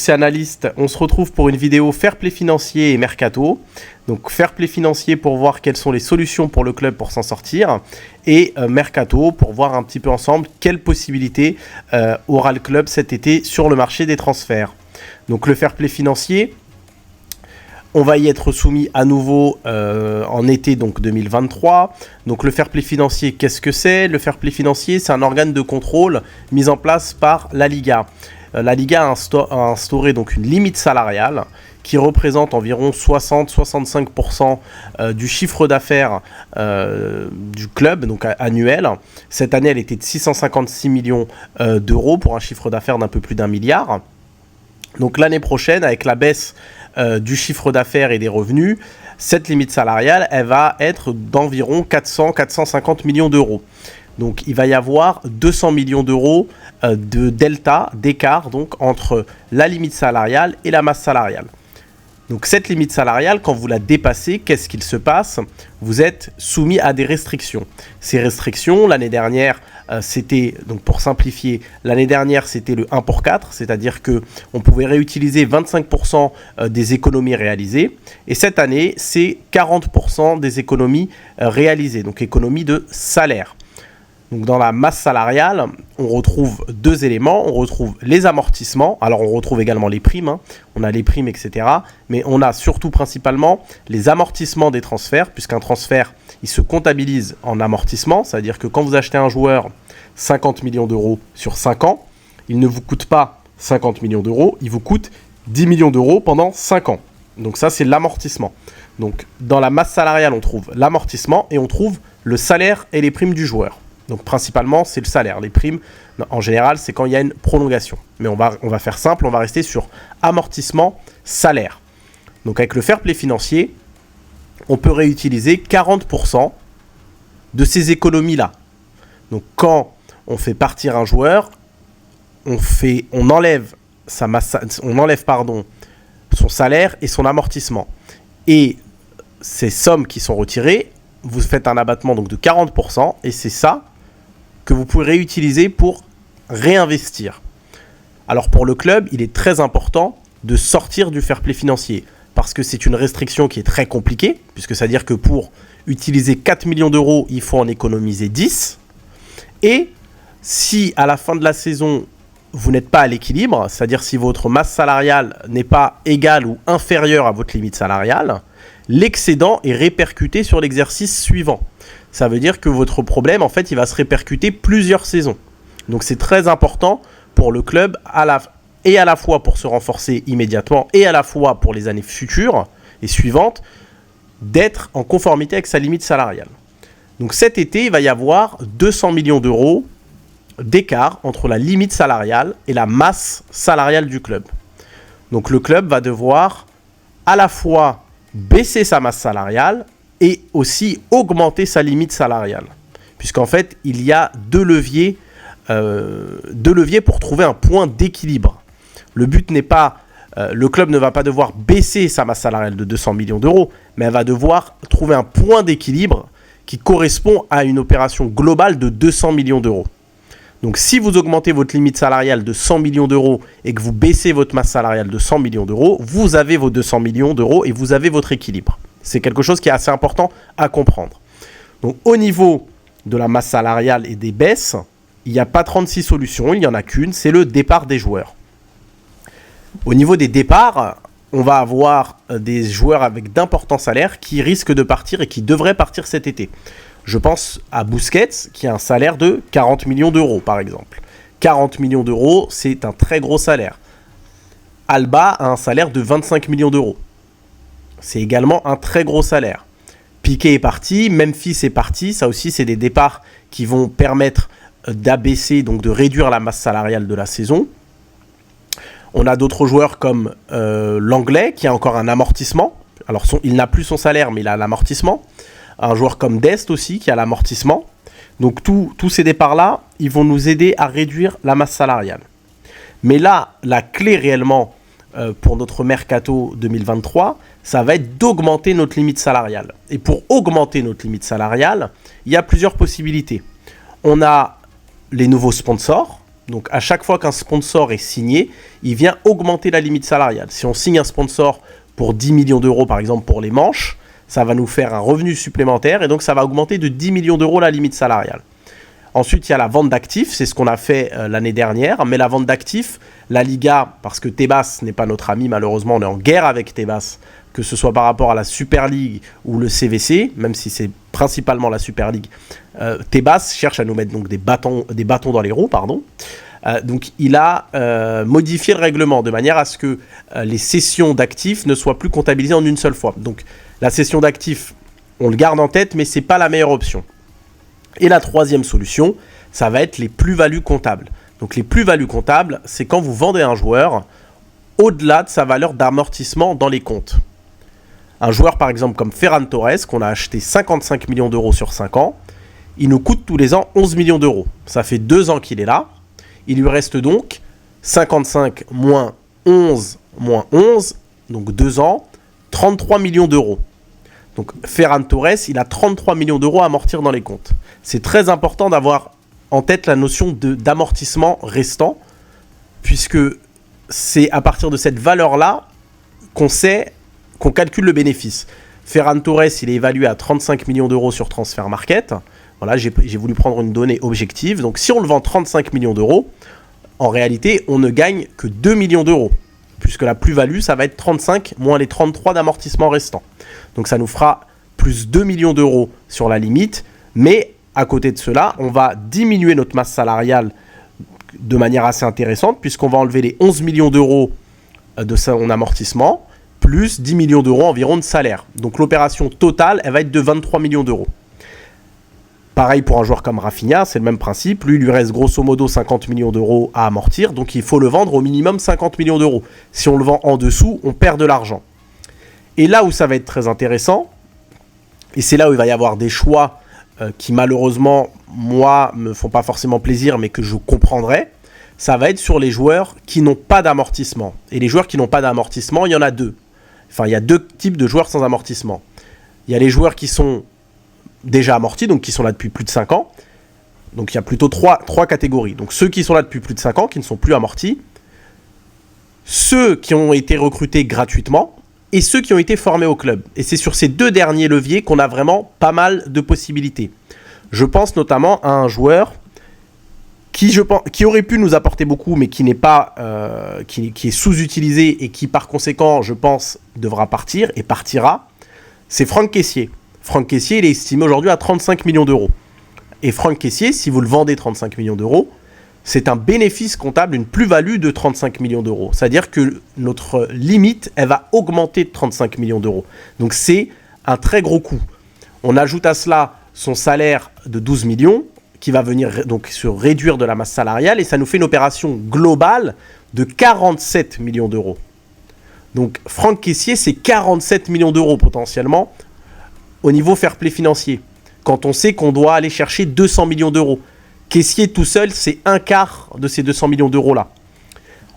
c'est Analyste. On se retrouve pour une vidéo Fair Play financier et Mercato. Donc Fair Play financier pour voir quelles sont les solutions pour le club pour s'en sortir. Et Mercato pour voir un petit peu ensemble quelles possibilités aura le club cet été sur le marché des transferts. Donc le Fair Play financier, on va y être soumis à nouveau en été donc 2023. Donc le Fair Play financier, qu'est-ce que c'est? Le Fair Play financier, c'est un organe de contrôle mis en place par la Liga. La Liga a instauré donc une limite salariale qui représente environ 60-65% du chiffre d'affaires du club, donc annuel. Cette année, elle était de 656 millions d'euros pour un chiffre d'affaires d'un peu plus d'1 milliard. Donc l'année prochaine, avec la baisse du chiffre d'affaires et des revenus, cette limite salariale, elle va être d'environ 400-450 millions d'euros. Donc il va y avoir 200 millions d'euros de delta, d'écart donc entre la limite salariale et la masse salariale. Donc cette limite salariale, quand vous la dépassez, qu'est-ce qu'il se passe? Vous êtes soumis à des restrictions. Ces restrictions, l'année dernière, c'était, donc pour simplifier, l'année dernière c'était le 1 pour 4, c'est-à-dire qu'on pouvait réutiliser 25% des économies réalisées. Et cette année, c'est 40% des économies réalisées, donc économies de salaire. Donc dans la masse salariale, on retrouve deux éléments. On retrouve les amortissements. Alors on retrouve également les primes. On a les primes, etc. Mais on a surtout principalement les amortissements des transferts, puisqu'un transfert, il se comptabilise en amortissement. C'est-à-dire que quand vous achetez un joueur 50 millions d'euros sur 5 ans, il ne vous coûte pas 50 millions d'euros, il vous coûte 10 millions d'euros pendant 5 ans. Donc ça, c'est l'amortissement. Donc dans la masse salariale, on trouve l'amortissement et on trouve le salaire et les primes du joueur. Donc principalement, c'est le salaire. Les primes, en général, c'est quand il y a une prolongation. Mais on va faire simple, on va rester sur amortissement, salaire. Donc avec le fair play financier, on peut réutiliser 40% de ces économies-là. Donc quand on fait partir un joueur, on enlève son salaire et son amortissement. Et ces sommes qui sont retirées, vous faites un abattement donc de 40%, et c'est ça que vous pouvez réutiliser pour réinvestir. Alors pour le club, il est très important de sortir du fair play financier, parce que c'est une restriction qui est très compliquée, puisque ça veut dire que pour utiliser 4 millions d'euros, il faut en économiser 10. Et si à la fin de la saison, vous n'êtes pas à l'équilibre, c'est-à-dire si votre masse salariale n'est pas égale ou inférieure à votre limite salariale, l'excédent est répercuté sur l'exercice suivant. Ça veut dire que votre problème, en fait, il va se répercuter plusieurs saisons. Donc c'est très important pour le club, à la fois pour se renforcer immédiatement et à la fois pour les années futures et suivantes, d'être en conformité avec sa limite salariale. Donc cet été, il va y avoir 200 millions d'euros d'écart entre la limite salariale et la masse salariale du club. Donc le club va devoir à la fois baisser sa masse salariale et aussi augmenter sa limite salariale. Puisqu'en fait, il y a deux leviers pour trouver un point d'équilibre. Le but n'est pas, le club ne va pas devoir baisser sa masse salariale de 200 millions d'euros, mais elle va devoir trouver un point d'équilibre qui correspond à une opération globale de 200 millions d'euros. Donc si vous augmentez votre limite salariale de 100 millions d'euros et que vous baissez votre masse salariale de 100 millions d'euros, vous avez vos 200 millions d'euros et vous avez votre équilibre. C'est quelque chose qui est assez important à comprendre. Donc au niveau de la masse salariale et des baisses, il n'y a pas 36 solutions, il n'y en a qu'une, c'est le départ des joueurs. Au niveau des départs, on va avoir des joueurs avec d'importants salaires qui risquent de partir et qui devraient partir cet été. Je pense à Busquets, qui a un salaire de 40 millions d'euros, par exemple. 40 millions d'euros, c'est un très gros salaire. Alba a un salaire de 25 millions d'euros. C'est également un très gros salaire. Piqué est parti, Memphis est parti. Ça aussi, c'est des départs qui vont permettre d'abaisser, donc de réduire la masse salariale de la saison. On a d'autres joueurs comme l'Anglais, qui a encore un amortissement. Alors, il n'a plus son salaire, mais il a l'amortissement. Un joueur comme Dest aussi, qui a l'amortissement. Donc, tous ces départs-là, ils vont nous aider à réduire la masse salariale. Mais là, la clé réellement pour notre Mercato 2023, ça va être d'augmenter notre limite salariale. Et pour augmenter notre limite salariale, il y a plusieurs possibilités. On a les nouveaux sponsors, Donc à chaque fois qu'un sponsor est signé, il vient augmenter la limite salariale. Si on signe un sponsor pour 10 millions d'euros, par exemple pour les manches, ça va nous faire un revenu supplémentaire et donc ça va augmenter de 10 millions d'euros la limite salariale. Ensuite, il y a la vente d'actifs, c'est ce qu'on a fait l'année dernière, mais la vente d'actifs, la Liga, parce que Tebas n'est pas notre ami, malheureusement, on est en guerre avec Tebas, que ce soit par rapport à la Super League ou le CVC, même si c'est principalement la Super League, Tebas cherche à nous mettre donc des bâtons dans les roues, pardon. Donc il a modifié le règlement de manière à ce que les cessions d'actifs ne soient plus comptabilisées en une seule fois. Donc la cession d'actifs, on le garde en tête, mais ce n'est pas la meilleure option. Et la troisième solution, ça va être les plus-values comptables. Donc les plus-values comptables, c'est quand vous vendez un joueur au-delà de sa valeur d'amortissement dans les comptes. Un joueur par exemple comme Ferran Torres, qu'on a acheté 55 millions d'euros sur 5 ans, il nous coûte tous les ans 11 millions d'euros. Ça fait 2 ans qu'il est là. Il lui reste donc 55 moins 11 moins 11, donc 2 ans, 33 millions d'euros. Donc Ferran Torres, il a 33 millions d'euros à amortir dans les comptes. C'est très important d'avoir en tête la notion d'amortissement restant, puisque c'est à partir de cette valeur-là qu'on calcule le bénéfice. Ferran Torres, il est évalué à 35 millions d'euros sur Transfermarkt. Voilà, j'ai voulu prendre une donnée objective. Donc si on le vend 35 millions d'euros, en réalité, on ne gagne que 2 millions d'euros, puisque la plus-value, ça va être 35 moins les 33 d'amortissement restant. Donc ça nous fera plus 2 millions d'euros sur la limite, mais à côté de cela, on va diminuer notre masse salariale de manière assez intéressante, puisqu'on va enlever les 11 millions d'euros de son amortissement, plus 10 millions d'euros environ de salaire. Donc l'opération totale, elle va être de 23 millions d'euros. Pareil pour un joueur comme Rafinha, c'est le même principe. Lui, il lui reste grosso modo 50 millions d'euros à amortir, donc il faut le vendre au minimum 50 millions d'euros. Si on le vend en dessous, on perd de l'argent. Et là où ça va être très intéressant, et c'est là où il va y avoir des choix qui malheureusement, moi, me font pas forcément plaisir, mais que je comprendrai, ça va être sur les joueurs qui n'ont pas d'amortissement. Et les joueurs qui n'ont pas d'amortissement, il y en a deux. Enfin, il y a deux types de joueurs sans amortissement. Il y a les joueurs qui sont déjà amortis, donc qui sont là depuis plus de 5 ans. Donc il y a plutôt trois catégories. Donc ceux qui sont là depuis plus de 5 ans, qui ne sont plus amortis, ceux qui ont été recrutés gratuitement, et ceux qui ont été formés au club. Et c'est sur ces deux derniers leviers qu'on a vraiment pas mal de possibilités. Je pense notamment à un joueur qui aurait pu nous apporter beaucoup, mais qui n'est pas, qui est sous-utilisé et qui par conséquent, je pense, devra partir et partira. C'est Franck Kessié. Franck Kessié, il est estimé aujourd'hui à 35 millions d'euros. Et Franck Kessié, si vous le vendez 35 millions d'euros, c'est un bénéfice comptable, une plus-value de 35 millions d'euros. C'est-à-dire que notre limite, elle va augmenter de 35 millions d'euros. Donc c'est un très gros coût. On ajoute à cela son salaire de 12 millions, qui va venir donc se réduire de la masse salariale, et ça nous fait une opération globale de 47 millions d'euros. Donc Franck Kessié, c'est 47 millions d'euros potentiellement au niveau fair play financier, quand on sait qu'on doit aller chercher 200 millions d'euros. Kessié tout seul, c'est un quart de ces 200 millions d'euros-là.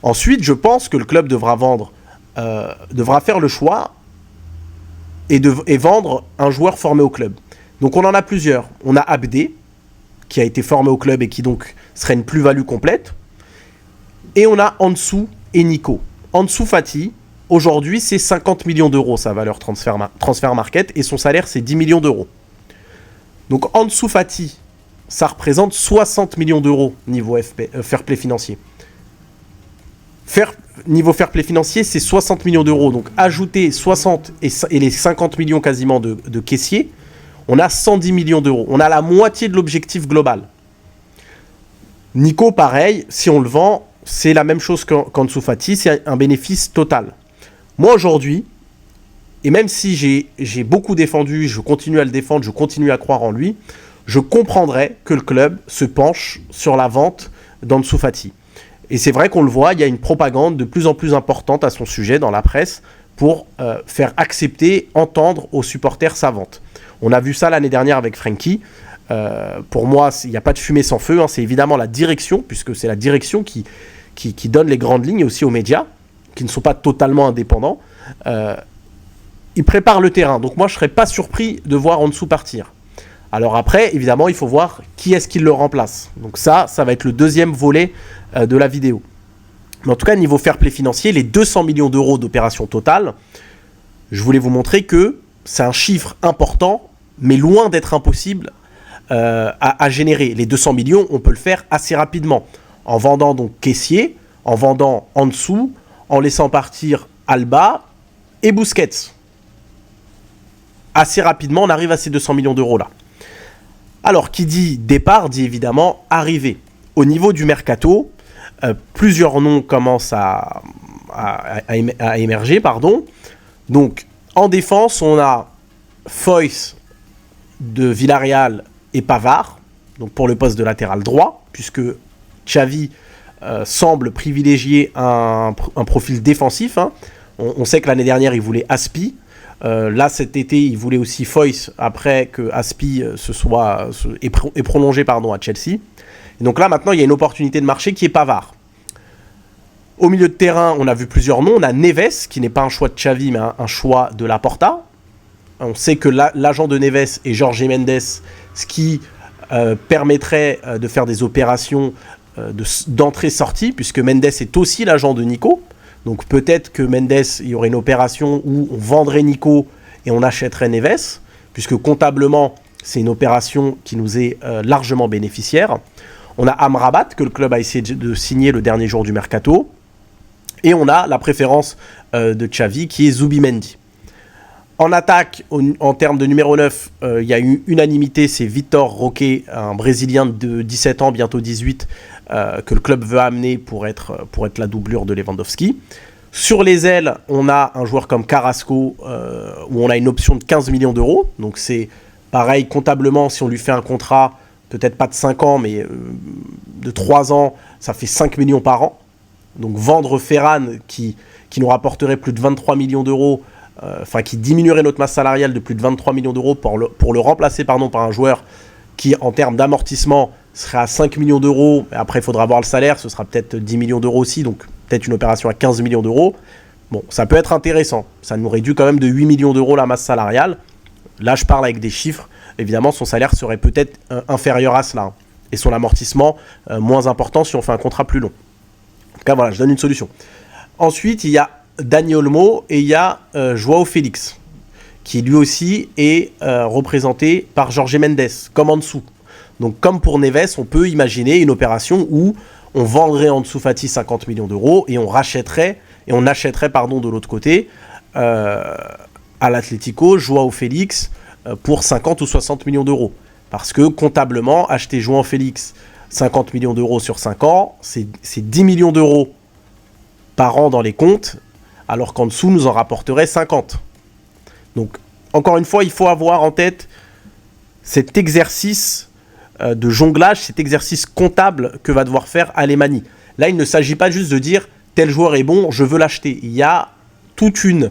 Ensuite, je pense que le club devra faire le choix et vendre un joueur formé au club. Donc on en a plusieurs. On a Abdé, qui a été formé au club et qui donc serait une plus-value complète. Et on a Ansu et Nico. Ansu Fati, aujourd'hui, c'est 50 millions d'euros sa valeur Transfermarkt, et son salaire, c'est 10 millions d'euros. Donc Ansu Fati, ça représente 60 millions d'euros niveau fair play financier. Niveau fair play financier, c'est 60 millions d'euros. Donc ajouter 60 et les 50 millions quasiment de Kessié, on a 110 millions d'euros. On a la moitié de l'objectif global. Nico, pareil, si on le vend, c'est la même chose qu'Ansu Fati, c'est un bénéfice total. Moi aujourd'hui, et même si j'ai beaucoup défendu, je continue à le défendre, je continue à croire en lui, je comprendrais que le club se penche sur la vente d'Ansu Fati. Et c'est vrai qu'on le voit, il y a une propagande de plus en plus importante à son sujet dans la presse pour faire accepter, entendre aux supporters sa vente. On a vu ça l'année dernière avec Frenkie. Pour moi, il n'y a pas de fumée sans feu, hein. C'est évidemment la direction, puisque c'est la direction qui donne les grandes lignes aussi aux médias, qui ne sont pas totalement indépendants. Ils préparent le terrain. Donc moi, je ne serais pas surpris de voir Ansu partir. Alors après, évidemment, il faut voir qui est-ce qui le remplace. Donc ça va être le deuxième volet de la vidéo. Mais en tout cas, niveau fair play financier, les 200 millions d'euros d'opération totale, je voulais vous montrer que c'est un chiffre important, mais loin d'être impossible à générer. Les 200 millions, on peut le faire assez rapidement, en vendant donc caissier, en vendant en dessous, en laissant partir Alba et Busquets. Assez rapidement, on arrive à ces 200 millions d'euros là. Alors, qui dit départ, dit évidemment arrivée. Au niveau du mercato, plusieurs noms commencent à émerger, pardon. Donc, en défense, on a Foyth de Villarreal et Pavard, donc pour le poste de latéral droit, puisque Xavi semble privilégier un profil défensif. Hein. On sait que l'année dernière, il voulait Aspi. Là, cet été, il voulait aussi Foyth après que Aspi est prolongé à Chelsea. Et donc là, maintenant, il y a une opportunité de marché qui est Pavard. Au milieu de terrain, on a vu plusieurs noms. On a Neves, qui n'est pas un choix de Xavi, mais un choix de Laporta. On sait que l'agent de Neves est Jorge Mendes, ce qui permettrait de faire des opérations d'entrée-sortie, puisque Mendes est aussi l'agent de Nico. Donc peut-être que Mendes, il y aurait une opération où on vendrait Nico et on achèterait Neves, puisque comptablement, c'est une opération qui nous est largement bénéficiaire. On a Amrabat, que le club a essayé de signer le dernier jour du mercato. Et on a la préférence de Xavi, qui est Zubimendi. En attaque, en termes de numéro 9, il y a eu unanimité, c'est Vitor Roque, un Brésilien de 17 ans, bientôt 18, que le club veut amener pour être la doublure de Lewandowski. Sur les ailes, on a un joueur comme Carrasco, où on a une option de 15 millions d'euros. Donc c'est pareil, comptablement, si on lui fait un contrat, peut-être pas de 5 ans, mais de 3 ans, ça fait 5 millions par an. Donc vendre Ferran, qui nous rapporterait plus de 23 millions d'euros, qui diminuerait notre masse salariale de plus de 23 millions d'euros pour le remplacer par un joueur qui, en termes d'amortissement, serait à 5 millions d'euros. Après, il faudra voir le salaire, ce sera peut-être 10 millions d'euros aussi, donc peut-être une opération à 15 millions d'euros. Bon, ça peut être intéressant. Ça nous réduit quand même de 8 millions d'euros la masse salariale. Là, je parle avec des chiffres. Évidemment, son salaire serait peut-être inférieur à cela. Hein, et son amortissement moins important si on fait un contrat plus long. En tout cas, voilà, je donne une solution. Ensuite, il y a Dani Olmo et il y a Joao Félix, qui lui aussi est représenté par Jorge Mendes, comme en dessous. Donc, comme pour Neves, on peut imaginer une opération où on vendrait Ansu Fati 50 millions d'euros et on achèterait de l'autre côté à l'Atlético Joao Félix pour 50 ou 60 millions d'euros. Parce que comptablement, acheter Joao Félix 50 millions d'euros sur 5 ans, c'est 10 millions d'euros par an dans les comptes, alors qu'en dessous, nous en rapporterait 50. Donc, encore une fois, il faut avoir en tête cet exercice de jonglage, cet exercice comptable que va devoir faire Alemany. Là, il ne s'agit pas juste de dire tel joueur est bon, je veux l'acheter. Il y a toute une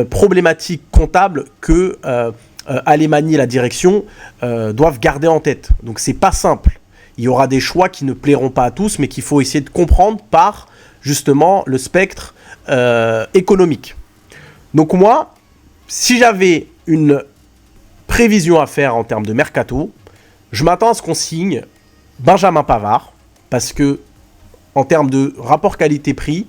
problématique comptable que Alemany et la direction doivent garder en tête. Donc, c'est pas simple. Il y aura des choix qui ne plairont pas à tous, mais qu'il faut essayer de comprendre par justement le spectre économique. Donc moi, si j'avais une prévision à faire en termes de mercato, je m'attends à ce qu'on signe Benjamin Pavard, parce que en termes de rapport qualité-prix,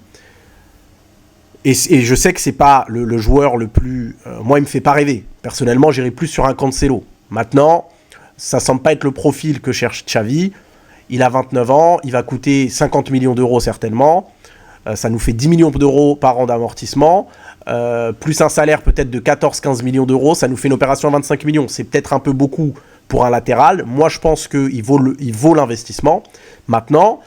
et je sais que c'est pas le joueur le plus... moi, il me fait pas rêver. Personnellement, j'irais plus sur un Cancelo. Maintenant, ça semble pas être le profil que cherche Xavi. Il a 29 ans, il va coûter 50 millions d'euros certainement. Ça nous fait 10 millions d'euros par an d'amortissement, plus un salaire peut-être de 14-15 millions d'euros, ça nous fait une opération à 25 millions. C'est peut-être un peu beaucoup pour un latéral. Moi, je pense qu'il vaut l'investissement. Maintenant,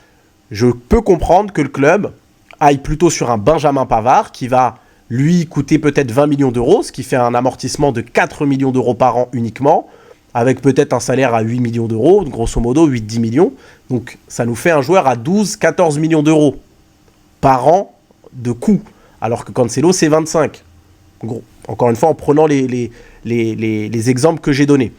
je peux comprendre que le club aille plutôt sur un Benjamin Pavard qui va, lui, coûter peut-être 20 millions d'euros, ce qui fait un amortissement de 4 millions d'euros par an uniquement, avec peut-être un salaire à 8 millions d'euros, grosso modo 8-10 millions. Donc, ça nous fait un joueur à 12-14 millions d'euros par an de coût, alors que Cancelo, c'est 25. Gros, encore une fois, en prenant les exemples que j'ai donnés.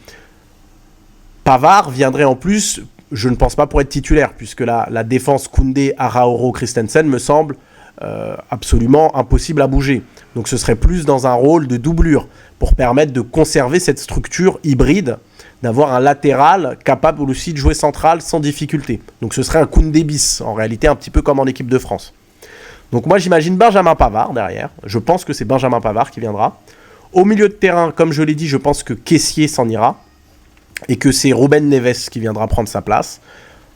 Pavard viendrait en plus, je ne pense pas pour être titulaire, puisque la défense Koundé, Araouro, Christensen me semble absolument impossible à bouger. Donc ce serait plus dans un rôle de doublure, pour permettre de conserver cette structure hybride d'avoir un latéral capable aussi de jouer central sans difficulté. Donc ce serait un Koundé bis, en réalité un petit peu comme en équipe de France. Donc moi j'imagine Benjamin Pavard derrière, je pense que c'est Benjamin Pavard qui viendra. Au milieu de terrain, comme je l'ai dit, je pense que Kessié s'en ira, et que c'est Ruben Neves qui viendra prendre sa place.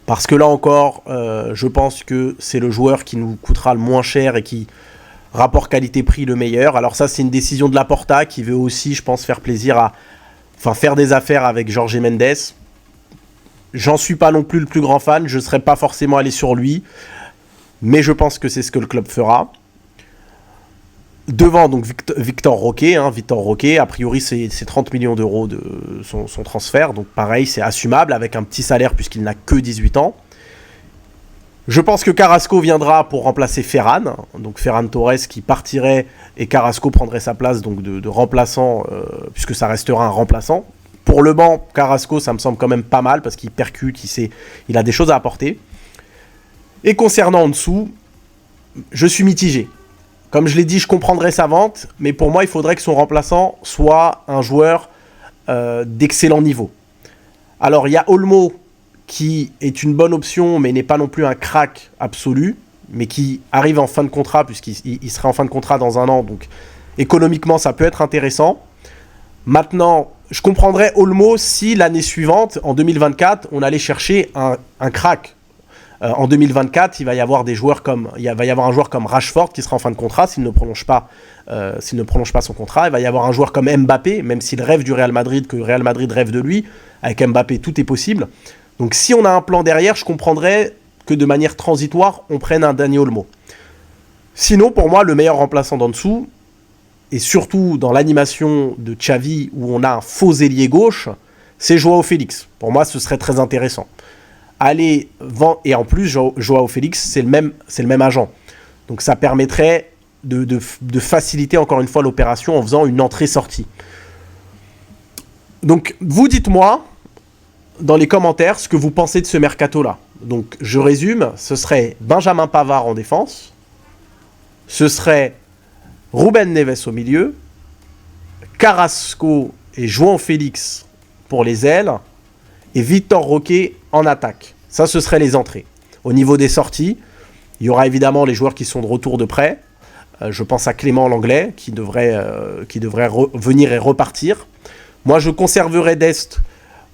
Parce que là encore, je pense que c'est le joueur qui nous coûtera le moins cher et qui, rapport qualité-prix, le meilleur. Alors ça, c'est une décision de Laporta qui veut aussi, je pense, faire plaisir à... Enfin, faire des affaires avec Jorge Mendes. J'en suis pas non plus le plus grand fan, je ne serais pas forcément allé sur lui. Mais je pense que c'est ce que le club fera. Devant, donc, Victor Roque. Victor Roque, a priori, c'est 30 millions d'euros de son transfert. Donc, pareil, c'est assumable avec un petit salaire puisqu'il n'a que 18 ans. Je pense que Carrasco viendra pour remplacer Ferran. Donc, Ferran Torres qui partirait et Carrasco prendrait sa place donc de remplaçant, puisque ça restera un remplaçant. Pour le banc, Carrasco, ça me semble quand même pas mal parce qu'il percute, il a des choses à apporter. Et concernant en dessous, je suis mitigé. Comme je l'ai dit, je comprendrais sa vente, mais pour moi, il faudrait que son remplaçant soit un joueur d'excellent niveau. Alors, il y a Olmo, qui est une bonne option, mais n'est pas non plus un crack absolu, mais qui arrive en fin de contrat, puisqu'il sera en fin de contrat dans un an, donc économiquement, ça peut être intéressant. Maintenant, je comprendrais Olmo si l'année suivante, en 2024, on allait chercher un crack. En 2024, il va y avoir un joueur comme Rashford qui sera en fin de contrat s'il ne prolonge pas son contrat. Il va y avoir un joueur comme Mbappé, même s'il rêve du Real Madrid, que le Real Madrid rêve de lui. Avec Mbappé, tout est possible. Donc si on a un plan derrière, je comprendrais que de manière transitoire, on prenne un Dani Olmo. Sinon, pour moi, le meilleur remplaçant d'en dessous, et surtout dans l'animation de Xavi, où on a un faux ailier gauche, c'est Joao Félix. Pour moi, ce serait très intéressant. Et en plus, Joao Félix, c'est le même agent. Donc ça permettrait de faciliter encore une fois l'opération en faisant une entrée-sortie. Donc vous dites-moi dans les commentaires ce que vous pensez de ce mercato-là. Donc je résume, ce serait Benjamin Pavard en défense, ce serait Ruben Neves au milieu, Carrasco et Joao Félix pour les ailes, et Victor Roque en attaque. Ça, ce seraient les entrées. Au niveau des sorties, il y aura évidemment les joueurs qui sont de retour de prêt. Je pense à Clément Langlais, qui devrait venir et repartir. Moi, je conserverai Dest,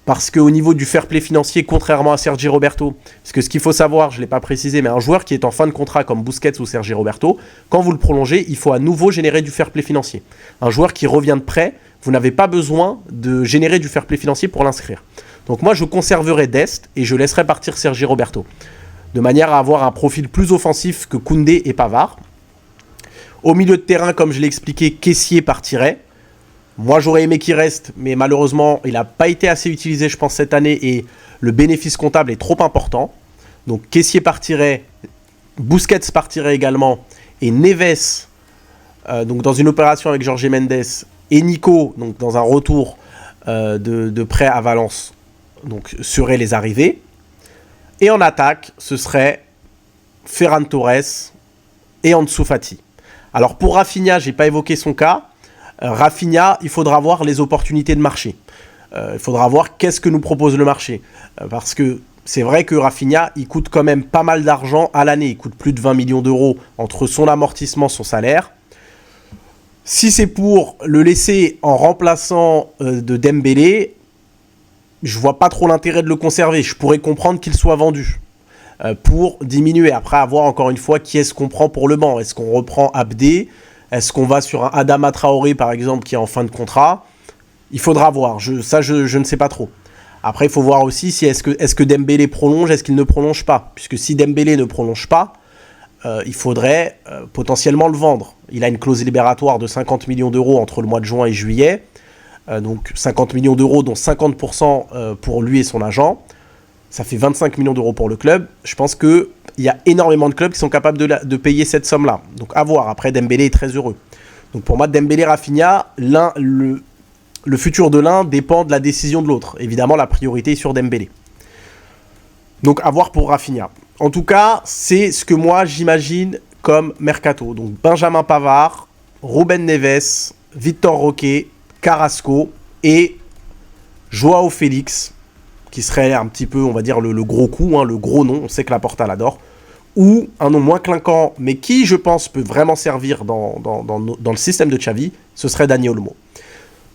parce qu'au niveau du fair play financier, contrairement à Sergi Roberto, parce que ce qu'il faut savoir, je ne l'ai pas précisé, mais un joueur qui est en fin de contrat comme Busquets ou Sergi Roberto, quand vous le prolongez, il faut à nouveau générer du fair play financier. Un joueur qui revient de prêt, vous n'avez pas besoin de générer du fair play financier pour l'inscrire. Donc moi, je conserverai Dest et je laisserai partir Sergi Roberto, de manière à avoir un profil plus offensif que Koundé et Pavard. Au milieu de terrain, comme je l'ai expliqué, Kessié partirait. Moi, j'aurais aimé qu'il reste, mais malheureusement, il n'a pas été assez utilisé, je pense, cette année, et le bénéfice comptable est trop important. Donc Kessié partirait, Busquets partirait également, et Neves, donc dans une opération avec Jorge Mendes, et Nico, donc dans un retour de prêt à Valence, donc seraient les arrivées. Et en attaque, ce serait Ferran Torres et Ansu Fati. Alors pour Rafinha, je n'ai pas évoqué son cas. Rafinha, il faudra voir les opportunités de marché. Il faudra voir qu'est-ce que nous propose le marché. Parce que c'est vrai que Rafinha, il coûte quand même pas mal d'argent à l'année. Il coûte plus de 20 millions d'euros entre son amortissement, son salaire. Si c'est pour le laisser en remplaçant de Dembélé, je vois pas trop l'intérêt de le conserver. Je pourrais comprendre qu'il soit vendu pour diminuer. Après, à voir encore une fois qui est-ce qu'on prend pour le banc. Est-ce qu'on reprend Abdé ? Est-ce qu'on va sur un Adama Traoré, par exemple, qui est en fin de contrat ? Il faudra voir. Je ne sais pas trop. Après, il faut voir aussi si est-ce que Dembélé prolonge, est-ce qu'il ne prolonge pas ? Puisque si Dembélé ne prolonge pas, il faudrait potentiellement le vendre. Il a une clause libératoire de 50 millions d'euros entre le mois de juin et juillet. Donc 50 millions d'euros, dont 50% pour lui et son agent. Ça fait 25 millions d'euros pour le club. Je pense qu'il y a énormément de clubs qui sont capables de payer cette somme-là. Donc à voir. Après, Dembélé est très heureux. Donc pour moi, Dembélé, Rafinha, le futur de l'un dépend de la décision de l'autre. Évidemment, la priorité est sur Dembélé. Donc à voir pour Rafinha. En tout cas, c'est ce que moi j'imagine comme mercato. Donc Benjamin Pavard, Ruben Neves, Victor Roque, Carrasco et Joao Félix, qui serait un petit peu, on va dire, le gros coup, hein, le gros nom, on sait que la Porta l'adore, ou un nom moins clinquant, mais qui, je pense, peut vraiment servir dans le système de Xavi, ce serait Dani Olmo.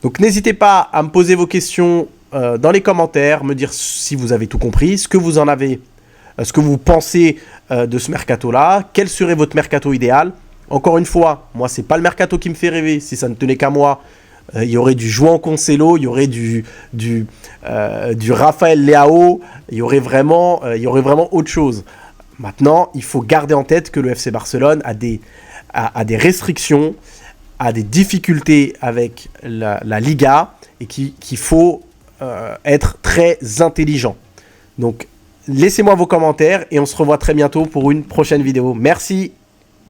Donc n'hésitez pas à me poser vos questions dans les commentaires, me dire si vous avez tout compris, ce que vous en avez, ce que vous pensez de ce mercato-là, quel serait votre mercato idéal. Encore une fois, moi, c'est pas le mercato qui me fait rêver, si ça ne tenait qu'à moi. Il y aurait du João Cancelo, il y aurait du Rafael Leao, il y aurait vraiment autre chose. Maintenant, il faut garder en tête que le FC Barcelone a des restrictions, a des difficultés avec la Liga et qu'il faut être très intelligent. Donc, laissez-moi vos commentaires et on se revoit très bientôt pour une prochaine vidéo. Merci.